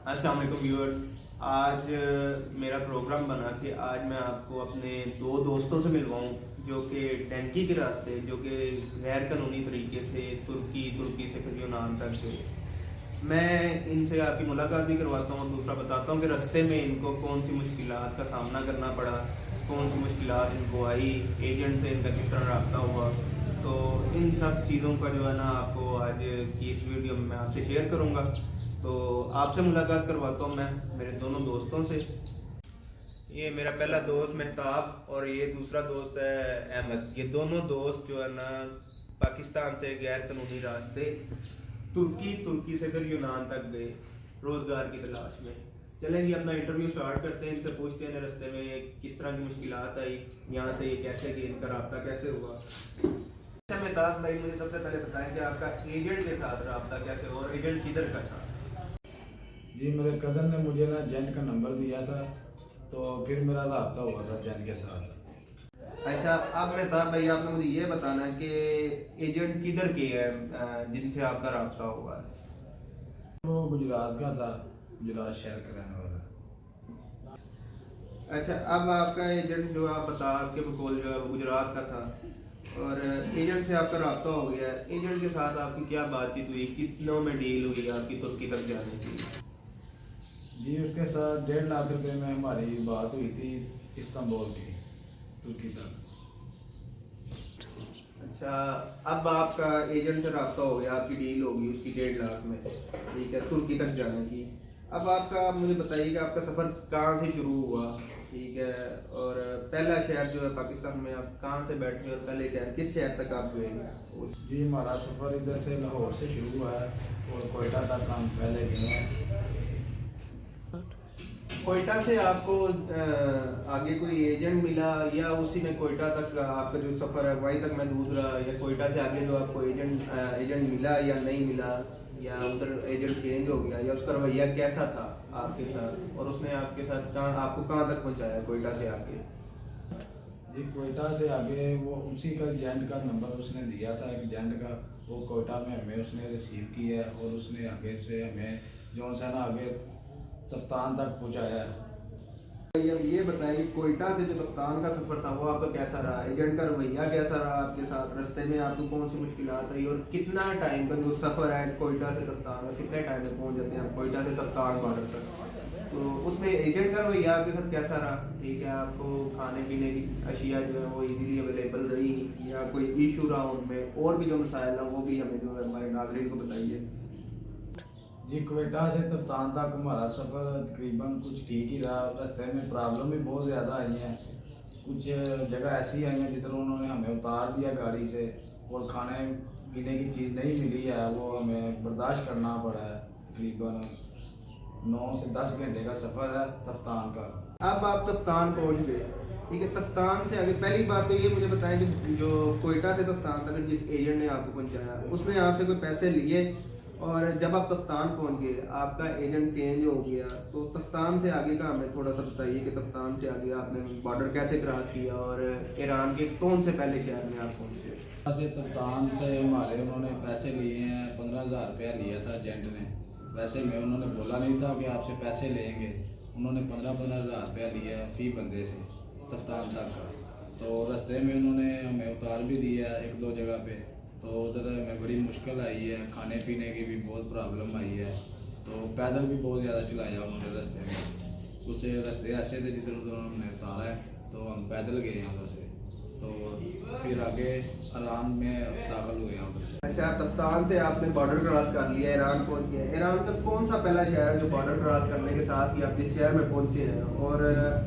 अस्सलाम वालेकुम व्यूअर्स। आज मेरा प्रोग्राम बना कि आज मैं आपको अपने दो दोस्तों से मिलवाऊं जो कि टंकी के रास्ते जो कि गैर कानूनी तरीके से तुर्की से फिर यूनान तक गए। मैं इनसे आपकी मुलाकात भी करवाता हूँ और दूसरा बताता हूँ कि रास्ते में इनको कौन सी मुश्किलात का सामना करना पड़ा, कौन सी मुश्किलात इनको आई, एजेंट से इनका किस तरह रब्ता हुआ। तो इन सब चीज़ों का जो है ना आपको आज की इस वीडियो में मैं आपसे शेयर करूँगा। तो आपसे मुलाकात करवाता हूँ मैं मेरे दोनों दोस्तों से। ये मेरा पहला दोस्त मेहताब और ये दूसरा दोस्त है अहमद। ये दोनों दोस्त जो है ना पाकिस्तान से गैर कानूनी रास्ते तुर्की से फिर यूनान तक गए रोज़गार की तलाश में। चलें जी अपना इंटरव्यू स्टार्ट करते हैं। इनसे पूछते हैं रास्ते में किस तरह की मुश्किलात आई, यहाँ से ये कैसे गए, इनका रब्ता कैसे हुआ। अच्छा मेहताब भाई, मुझे सबसे पहले बताएं कि आपका एजेंट के साथ रब्ता कैसे हुआ और एजेंट किधर का था? जी, मेरे कज़न ने मुझे ना जैन का नंबर दिया था, तो फिर मेरा रब्ता हुआ था जैन के साथ। अच्छा, अब मेहताब भाई आपने मुझे ये बताना है कि एजेंट किधर के है जिनसे आपका रब्ता हुआ है? वो गुजरात का था, गुजरात शहर का रहने वाला। अच्छा, अब आपका एजेंट जो आप बता के बकौल जो है वो गुजरात का था और एजेंट से आपका रब्ता हो गया। एजेंट के साथ आपकी क्या बातचीत हुई, कितनों में डील हुई आपकी तुर्की तक जाने की? जी, उसके साथ 1.5 लाख रुपए में हमारी बात हुई थी इस्तांबुल की, तुर्की तक। अच्छा, अब आपका एजेंट से रब्ता हो गया, आपकी डील होगी उसकी 1.5 लाख में, ठीक है, तुर्की तक जाने की। अब आपका मुझे बताइए कि आपका सफ़र कहाँ से शुरू हुआ, ठीक है, और पहला शहर जो है पाकिस्तान में आप कहाँ से बैठे और पहले शहर किस शहर तक आप गए? जी, हमारा सफ़र इधर से लाहौर से शुरू हुआ है और कोयटा तक हम पहले गए हैं। कोयटा से आपको आगे कोई एजेंट मिला या उसी ने कोयटा तक आपका जो सफ़र है वहीं तक महदूद रहा, या कोयटा से आगे जो आपको एजेंट मिला या नहीं मिला, या उधर एजेंट चेंज हो गया, या उसका रवैया कैसा था आपके साथ और उसने आपके साथ आपको कहाँ तक पहुँचाया कोयटा से आगे? जी, कोयटा से आगे वो उसी का एजेंट का नंबर उसने दिया था, एक एजेंट का। वो कोयटा में हमें उसने रिसीव किया है और उसने आगे से हमें जो सा ना आगे कप्तान तक पहुँचाया है। अब ये बताएं कि कोयटा से जो कप्तान का सफ़र था वो आपका कैसा रहा, एजेंट का रवैया कैसा रहा आपके साथ, रास्ते में आपको कौन सी मुश्किलात आई और कितना टाइम का जो सफ़र है कोयटा से कप्तान का, कितने टाइम में पहुंच जाते हैं आप कोयटा से कप्तान बॉर्डर तक? तो उसमें एजेंट का रवैया आपके साथ कैसा रहा, ठीक है, आपको खाने पीने की अशिया जो है वो इजीली अवेलेबल रही या कोई इशू रहा उनमें, और भी जो मसाइल हैं वो भी हमें जो है हमारे नाज़रीन को बताइए। जी, कोयटा से तप्तान तक हमारा सफ़र तकरीबन कुछ ठीक ही रहा। रास्ते में प्रॉब्लम भी बहुत ज़्यादा आई हैं। कुछ जगह ऐसी आई हैं जिधर उन्होंने हमें उतार दिया गाड़ी से और खाने पीने की चीज़ नहीं मिली है, वो हमें बर्दाश्त करना पड़ा है। तकरीबन 9 से 10 घंटे का सफ़र है तप्तान का। अब आप तफ्तान पहुंच गए, ठीक है, तफ्तान से आगे पहली बात तो ये मुझे बताएं कि जो कोयटा से तफ्तान तक जिस एजेंट ने आपको पहुंचाया उसने आपसे कोई पैसे लिए, और जब आप तफ्तान पहुंच गए आपका एजेंट चेंज हो गया, तो तफ्तान से आगे का हमें थोड़ा सा बताइए कि तफ्तान से आगे आपने बॉर्डर कैसे क्रॉस किया और ईरान के कौन से पहले शहर में आप पहुंचे? से तप्तान से हमारे उन्होंने पैसे लिए हैं, 15,000 रुपया लिया था एजेंट ने। वैसे में उन्होंने बोला नहीं था कि आपसे पैसे लेंगे। उन्होंने 15,000 रुपया लिया फ़ी बंदे से तफ्तान तक का। तो रास्ते में उन्होंने हमें उतार भी दिया एक दो जगह पे, तो उधर हमें बड़ी मुश्किल आई है, खाने पीने की भी बहुत प्रॉब्लम आई है। तो पैदल भी बहुत ज़्यादा चलाया उन्होंने रास्ते में। कुछ रास्ते ऐसे थे जिधर उधर उन्होंने उतारा है, तो हम पैदल गए हैं उधर से। तो फिर आगे ईरान में दाखिल हुए हैं उधर से। अच्छा, तफ्तान से आपने बॉर्डर क्रॉस कर लिया, ईरान पहुंच गए। ईरान का कौन सा पहला शहर है जो बॉर्डर क्रॉस करने के साथ ही आप जिस शहर में पहुंचे हैं, और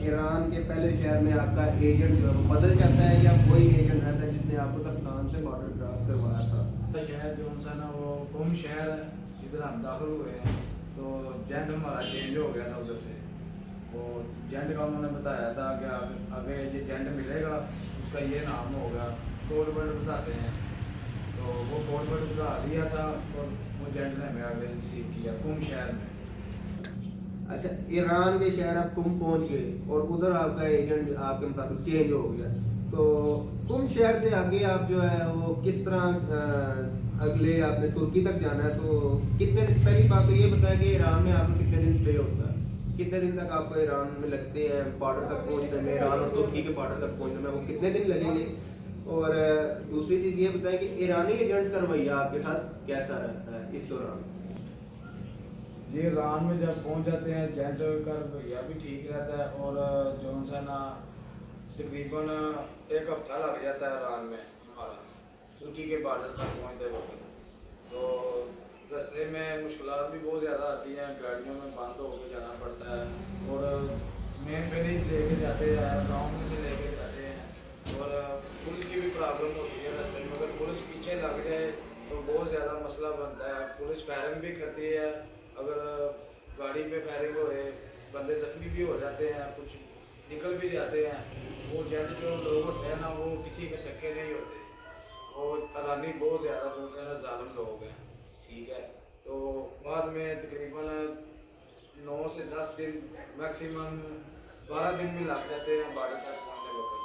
ईरान के पहले शहर में आपका एजेंट जो है वो बदल जाता है या वही एजेंट रहता है जिसने आपको तफ्तान से बॉर्डर क्रॉस करवाया था? शहर जो सा ना वो कुम शहर है, इधर हम दाखिल हुए हैं। तो एजेंट हमारा चेंज हो गया था उधर से। वो एजेंट का उन्होंने बताया था कि आगे ये एजेंट मिलेगा उसका ये नाम होगा, कोड वर्ड बताते हैं। तो वो कोड वर्ड बता दिया था और वो एजेंट ने हमें आगे रिसीव किया कुम शहर में। अच्छा, ईरान के शहर आप कुम पहुंच गए और उधर आपका एजेंट आपके मुताबिक चेंज हो गया, तो कुम शहर से आगे आप जो है वो किस तरह अगले आपने तुर्की तक जाना है, तो कितने दिन, पहली बात तो ये बताया कि ईरान में आपने कितने दिन स्टे कितने दिन तक आपको ईरान में लगते हैं बॉर्डर तक पहुंचने में, ईरान और तुर्की के बॉर्डर तक पहुंचने में वो कितने दिन लगेंगे? और दूसरी चीज़ ये बताएं कि ईरानी एजेंट्स का रवैया आपके साथ कैसा रहता है इस दौरान? जी ईरान में जब पहुंच जाते हैं एजेंट का रवैया भी ठीक रहता है, और जो सा ना तकरीबन 1 हफ्ता लग जाता है ईरान में हमारा तुर्की के बॉर्डर तक पहुंचते वक्त। तो रास्ते में मुश्किलात भी बहुत ज़्यादा आती हैं, गाड़ियों में बंद होकर जाना पड़ता है, और मेन पे नहीं लेके जाते हैं, गाँव में से लेके जाते हैं, और पुलिस की भी प्रॉब्लम होती है रास्ते में। अगर पुलिस पीछे लग जाए तो बहुत ज़्यादा मसला बनता है। पुलिस फायरिंग भी करती है, अगर गाड़ी पे फायरिंग हो रहे बंदे जख्मी भी हो जाते हैं, कुछ निकल भी जाते हैं। वो जेंट जो लोग होते हैं ना वो किसी के शक्के नहीं होते, वो ईरानी बहुत ज़्यादा जो है ना जालिम लोग हैं, ठीक है। तो बाद में तकरीबन 9 से 10 दिन मैक्सिमम 12 दिन भी लग जाते हैं बॉर्डर तक पहुँचने वक्त।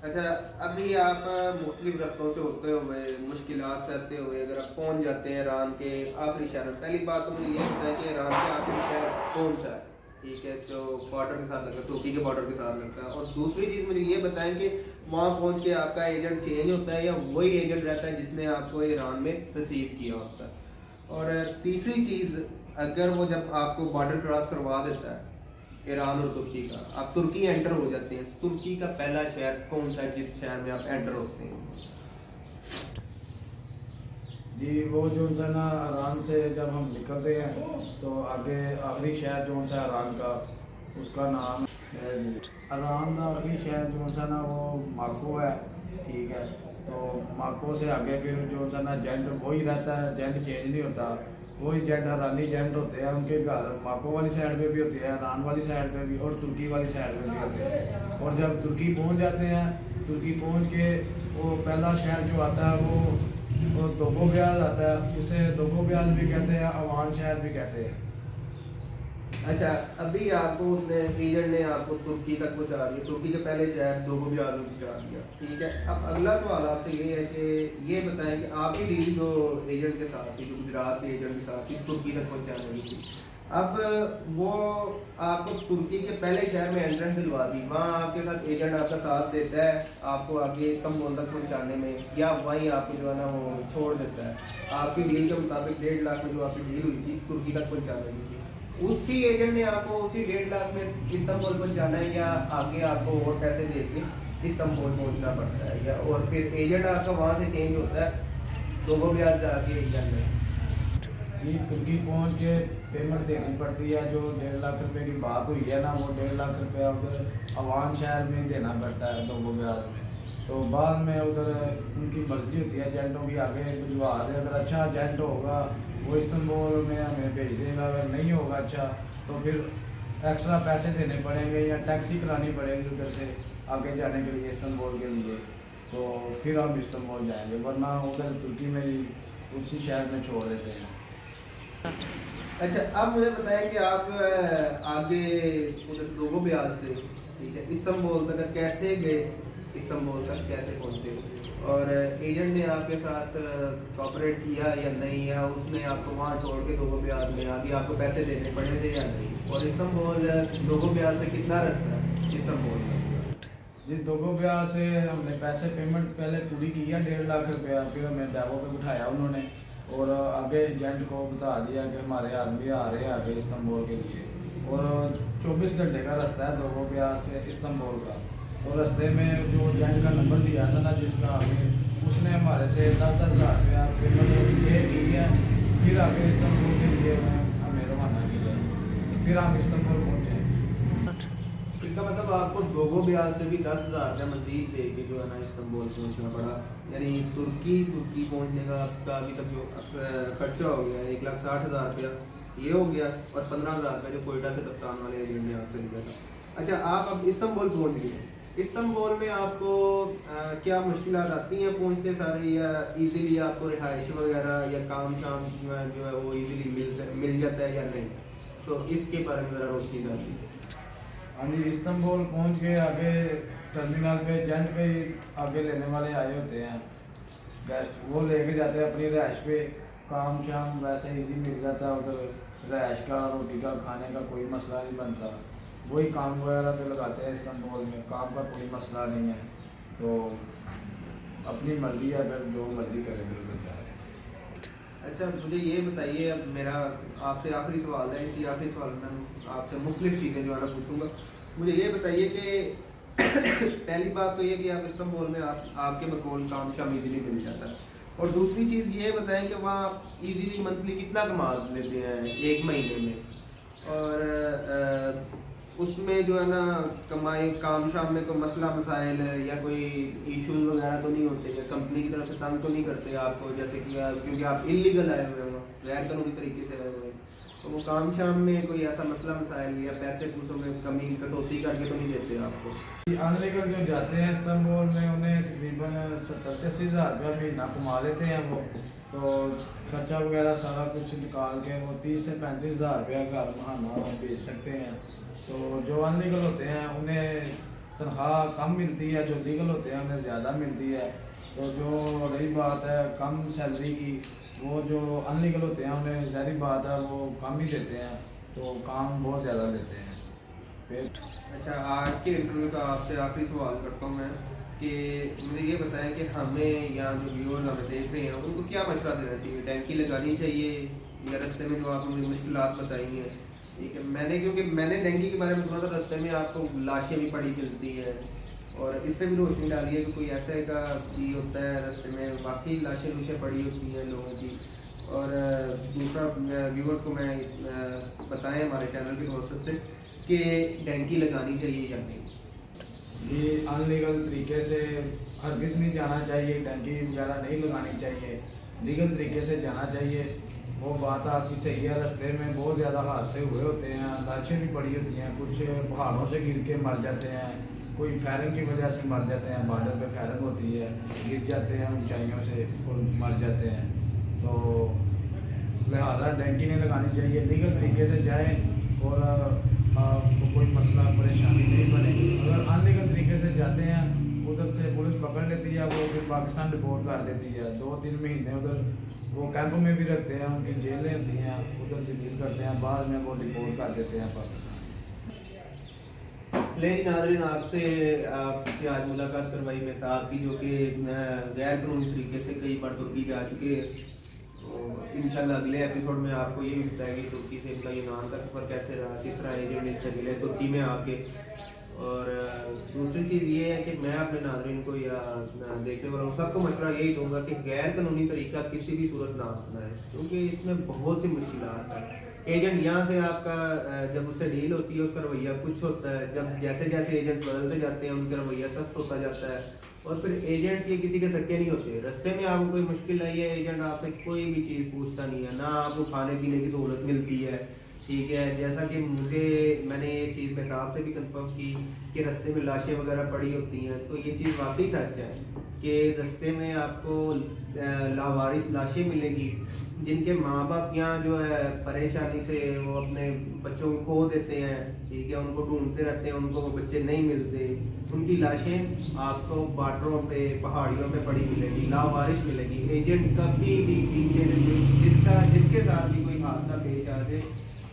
अच्छा, अभी आप मुख्तलिफ रास्तों से होते हुए मुश्किलात सहते हुए अगर आप पहुंच जाते हैं ईरान के आखिरी शहर में, पहली बात तो मुझे ये बताएं कि ईरान के आखिरी शहर कौन सा है, ठीक है, जो बॉर्डर के साथ लगता है, तुर्की के बॉर्डर के साथ लगता है। और दूसरी चीज़ मुझे ये बताएं कि वहाँ पहुँच के आपका एजेंट चेंज होता है या वही एजेंट रहता है जिसने आपको ईरान में रिसीव किया होता है। और तीसरी चीज़, अगर वो जब आपको बॉर्डर क्रॉस करवा देता है ईरान और तुर्की का, आप तुर्की एंटर हो जाते हैं, तुर्की का पहला शहर कौन सा है जिस शहर में आप एंटर होते हैं? जी वो जो सा ना ईरान से जब हम निकलते हैं तो आगे आखिरी शहर जो सा ईरान का, उसका नाम है ईरान का आखिरी शहर जो सा ना वो माको है, ठीक है। तो माको से आगे फिर जो सा ना जेंट वही रहता है, जेंट चेंज नहीं होता, वही जेंट ईरानी जेंट होते हैं। उनके घर माको वाली साइड पे भी होती है, ईरान वाली साइड पे भी, और तुर्की वाली साइड पे भी होते हैं। और जब तुर्की पहुंच जाते हैं, तुर्की पहुंच के वो पहला शहर जो आता है वो दोगोब्याज आता है, उसे दोगोब्याज भी कहते हैं, अवान शहर भी कहते हैं। अच्छा, अभी आपको उसने एजेंट ने आपको तुर्की तक पहुंचा दिया, तुर्की के पहले शहर दोगोब्याज में पहुंचा दिया, ठीक है। अब अगला सवाल आपसे ये है कि ये बताएं कि आपकी डील जो एजेंट के साथ थी, जो गुजरात के एजेंट के साथ थी, तुर्की तक पहुंचाने की थी, अब वो आपको तुर्की के पहले शहर में एंट्रेंस दिलवा दी, वहाँ आपके साथ एजेंट आपका साथ देता है आपको आगे इस्तांबुल तक पहुंचाने में, या वहीं आपको जो है ना वो छोड़ देता है? आपकी डील के मुताबिक 1.5 लाख में जो आपकी डील हुई थी तुर्की तक पहुंचाने की थी, उसी एजेंट ने आपको उसी 1.5 लाख में इस्तांबुल पहुंचाना है, या आगे आपको और पैसे दे के इस्तांबुल पहुंचना पड़ता है, या और फिर एजेंट आपका वहाँ से चेंज होता है दोगोब्याज जाके एजेंट में? जी तुर्की पहुंच के पेमेंट देनी पड़ती है, जो 1.5 लाख रुपए की बात हुई है ना, वो 1.5 लाख रुपया उधर अवान शहर में देना पड़ता है दोगोब्याज में। तो बाद में उधर उनकी मर्जी होती है एजेंटों की, आगे भिजवा दे, अगर अच्छा एजेंट होगा वो इस्तांबुल में हमें भेज देगा, अगर नहीं होगा अच्छा तो फिर एक्स्ट्रा पैसे देने पड़ेंगे या टैक्सी करानी पड़ेगी उधर से आगे जाने के लिए इस्तांबुल के लिए, तो फिर हम इस्तांबुल जाएंगे, वरना उधर तुर्की में ही उसी शहर में छोड़ देते हैं। अच्छा, अब मुझे बताएं कि आप जो है आगे उधर दोगोब्याज से, ठीक है, इस्तांबुल तक कैसे गए, इस्तांबुल तक कैसे पहुंचे, और एजेंट ने आपके साथ कॉपरेट किया या नहीं, या उसने आपको वहाँ छोड़ के दोगोब्याज में आगे आपको पैसे देने पड़े थे या नहीं, और इस्तांबुल दोगोब्याज से कितना रास्ता है इस्तांबुल में? जी दोगोब्याज से हमने पैसे पेमेंट पहले पूरी की है 1.5 लाख रुपया, फिर हमें डेपो पे बिठाया उन्होंने, और आगे एजेंट को बता दिया कि हमारे आदमी आ रहे हैं आगे इस्तांबुल के लिए, और 24 घंटे का रास्ता है दोगोब्याज से इस्तांबुल का। तो रास्ते में जो एजेंट का नंबर दिया था ना जिसका आगे, उसने हमारे से 10-10 हज़ार रुपया पेमेंट ये की है, फिर आगे इस्तांबुल के लिए हमें रवाना किया, फिर हम इस्तांबुल पहुँचे। इसका मतलब आपको दोगोब्याज से भी 10,000 रुपया मजीद दे के जो है ना इस्तांबुल पहुंचना पड़ा, यानी तुर्की पहुंचने का आपका अभी तक जो खर्चा हो गया 1,60,000 रुपया ये हो गया, और 15,000 रुपया जो कोयटा से दफ्तान वाले एजेंट ने आपसे लिया था। अच्छा, आप अब इस्तांबुल पहुंच गए, इस्तांबुल में आपको क्या मुश्किलात आती हैं पहुंचते सारे, या इजीली आपको रिहाइश वगैरह या काम शाम जो है वो इजीली मिल जाता है या नहीं, तो इसके बारे में ज़रा रोशनी डालिए। हाँ जी, इस्तांबुल पहुंच के आगे टर्मिनल पे एजेंट पे आगे लेने वाले आए होते हैं गेस्ट, वो लेके जाते हैं अपनी रिहाइश पे, काम शाम वैसे इजी मिल जाता है उधर। रहायश का, रोटी का, खाने का कोई मसला नहीं बनता। वही काम वगैरह पे लगाते हैं इस्तांबुल में, काम का कोई मसला नहीं है। तो अपनी मर्जी है, अगर जो मर्जी करे फिर उधर जाए। अच्छा, मुझे ये बताइए, अब मेरा आपसे आखिरी सवाल है। इसी आखिरी सवाल में मैं आपसे मुख्तलिफ चीज़ें जो है ना पूछूंगा। मुझे ये बताइए कि पहली बात तो ये कि आप इस्तांबुल में आपके बकौल काम शाम इजीली मिल जाता है, और दूसरी चीज़ ये बताएं कि वहाँ आप इजीली मंथली कितना कमा लेते हैं एक महीने में, और उसमें जो है ना कमाई काम शाम में कोई मसला मसाइल है या कोई इश्यूज वगैरह तो नहीं होते, या कंपनी की तरफ से तंग तो नहीं करते आपको, जैसे कि क्योंकि आप इलीगल आए हुए हैं, गैर कानूनी तरीके से आए हुए हैं, तो वो काम शाम में कोई ऐसा मसला मसाइल या पैसे पूसों में कमी कटौती करके तो नहीं देते आपको? अनलीगल जो जाते हैं इस्तांबुल में, उन्हें तकरीबन 70 से 80 हज़ार रुपया महीना कमा लेते हैं वो। तो खर्चा वगैरह सारा कुछ निकाल के वो 30 से 35 हज़ार रुपया घर महाना बेच सकते हैं। तो जो अनलीगल होते हैं उन्हें तनख्वाह कम मिलती है, जो लीगल होते हैं उन्हें ज़्यादा मिलती है। तो जो रही बात है कम सैलरी की, वो जो अनलीगल होते हैं उन्हें ज़ाहिर बात है वो कम ही देते हैं, तो काम बहुत ज़्यादा देते हैं फिर। अच्छा, आज के इंटरव्यू का आपसे आखिरी सवाल करता हूँ मैं कि मुझे ये बताएं कि हमें या जो व्यूअर्स हमें देख रहे हैं उनको क्या मशवरा देना चाहिए? टैंकी लगानी चाहिए या रास्ते में जो आपने मुझे मुश्किलात बताई हैं, ठीक है, क्योंकि मैंने डेंगू के बारे में सुना था, रास्ते में आपको लाशें भी पड़ी मिलती हैं, और इस पर भी रोशनी डाली है कि कोई ऐसा का भी होता है रास्ते में वाकई लाशें लूशें पड़ी होती हैं लोगों की। और दूसरा व्यूअर्स को मैं बताएं हमारे चैनल के दोस्तों से कि डेंगू लगानी चाहिए या नहीं? ये अनलीगल तरीके से हरगिज़ नहीं जाना चाहिए, टैंकी वगैरह नहीं लगानी चाहिए, लीगल तरीके से जाना चाहिए। वो बात आपकी सही है, रास्ते में बहुत ज़्यादा हादसे हुए होते हैं, लाशें भी पड़ी होती हैं, कुछ पहाड़ों से गिर के मर जाते हैं, कोई फायरिंग की वजह से मर जाते हैं, बॉर्डर पे फायरिंग होती है, गिर जाते हैं ऊंचाइयों से और मर जाते हैं। तो लिहाजा टैंकी नहीं लगानी चाहिए, लीगल तरीके से जाएँ और आपको कोई मसला परेशानी नहीं बनेगी। अगर अनलीगल तरीके से जाते हैं, उधर से पुलिस पकड़ लेती है, वो फिर पाकिस्तान रिपोर्ट कर देती है। 2-3 महीने उधर वो कैंप में भी रखते हैं, उनकी जेलें होती हैं, उधर से डील करते हैं, बाद में वो रिपोर्ट कर देते हैं पाकिस्तान। लेकिन नाज़रीन, आपसे आज मुलाकात करवाई मेहताब की, जो कि गैर कानूनी तरीके से कई बार तुर्की जा चुके हैं। तो इंशाल्लाह अगले एपिसोड में आपको ये भी बताएगी तुर्की से इनका यूनान का सफ़र कैसे रहा, किस तरह एजेंट से मिले तुर्की में आके। और दूसरी चीज़ ये है कि मैं अपने नाज़रीन को या देखने वालों सबको मशवरा यही दूंगा कि गैर कानूनी तरीका किसी भी सूरत ना अपनाएं, क्योंकि इसमें बहुत सी मुश्किलात हैं। एजेंट यहाँ से आपका जब उससे डील होती है उसका रवैया कुछ होता है, जब जैसे जैसे एजेंट्स बदलते जाते हैं उनका रवैया सख्त होता जाता है, और फिर एजेंट्स ये किसी के सच्चे नहीं होते। रास्ते में आपको कोई मुश्किल आई है, एजेंट आपसे कोई भी चीज़ पूछता नहीं है, ना आपको खाने पीने की सहूलत मिलती है, ठीक है। जैसा कि मैंने ये चीज़ मेहताब से भी कंफर्म की कि रास्ते में लाशें वगैरह पड़ी होती हैं, तो ये चीज़ वाकई सच है कि रास्ते में आपको लावारिस लाशें मिलेगी, जिनके माँ बाप यहाँ जो है परेशानी से वो अपने बच्चों को खो देते हैं, ठीक है, उनको ढूंढते रहते हैं, उनको वो बच्चे नहीं मिलते। उनकी लाशें आपको बॉर्डरों पे पहाड़ियों पे पड़ी मिलेगी, लावारिस मिलेगी। एजेंट कभी भी पीछे से जिसके साथ भी कोई हादसा पेश आ जाए,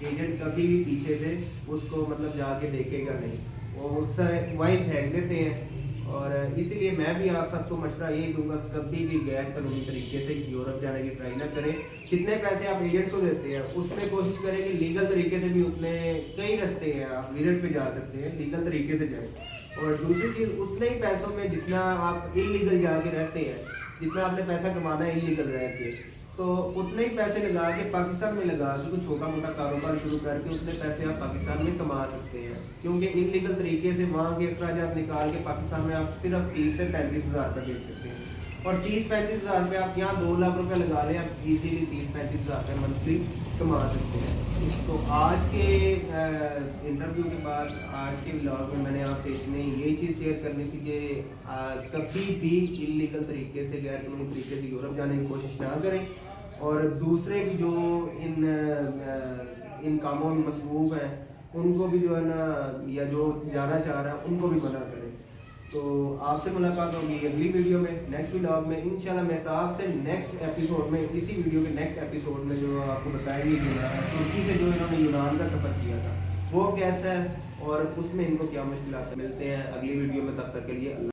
एजेंट कभी भी पीछे से उसको मतलब जाके देखेगा नहीं, वो उससे वहीं फेंक देते हैं। और इसीलिए मैं भी आप सबको मशवरा यही दूंगा कि कभी भी गैर कानूनी तरीके से यूरोप जाने की ट्राई ना करें। जितने पैसे आप एजेंट्स को देते हैं उसमें कोशिश करें कि लीगल तरीके से भी उतने कई रास्ते हैं, आप विजिट पे जा सकते हैं, लीगल तरीके से जाएं। और दूसरी चीज़, उतने ही पैसों में जितना आप इलीगल जाके रहते हैं, जितना आपने पैसा कमाना है इलीगल रह के, तो उतने ही पैसे लगा के पाकिस्तान में लगा के कुछ छोटा मोटा कारोबार शुरू करके उतने पैसे आप पाकिस्तान में कमा सकते हैं। क्योंकि इलीगल तरीके से वहाँ के अखराजात निकाल के पाकिस्तान में आप सिर्फ 30 से 35 हज़ार रुपये बेच सकते हैं, और 30-35 हज़ार रुपये आप यहाँ 2 लाख रुपये लगा लें, आप इजीली 30-35 हज़ार रुपये मंथली कमा सकते हैं। तो आज के इंटरव्यू के बाद, आज के व्लॉग में मैंने आपसे इतने यही चीज़ शेयर करनी थी कि कभी भी इलीगल तरीके से गैर कानूनी तरीके से यूरोप जाने की कोशिश ना करें, और दूसरे भी जो इन कामों में मसरूफ़ हैं उनको भी जो है ना, या जो जाना चाह रहा है उनको भी मना करें। तो आपसे मुलाकात होगी अगली वीडियो में, नेक्स्ट व्लॉग में इंशाल्लाह। मेहताब से नेक्स्ट एपिसोड में, इसी वीडियो के नेक्स्ट एपिसोड में जो आपको बताएंगे तुर्की से जो इन्होंने यूनान का सफ़र किया था वो कैसा है और उसमें इनको क्या मुश्किल आती है। मिलते हैं अगली वीडियो में, तब तक के लिए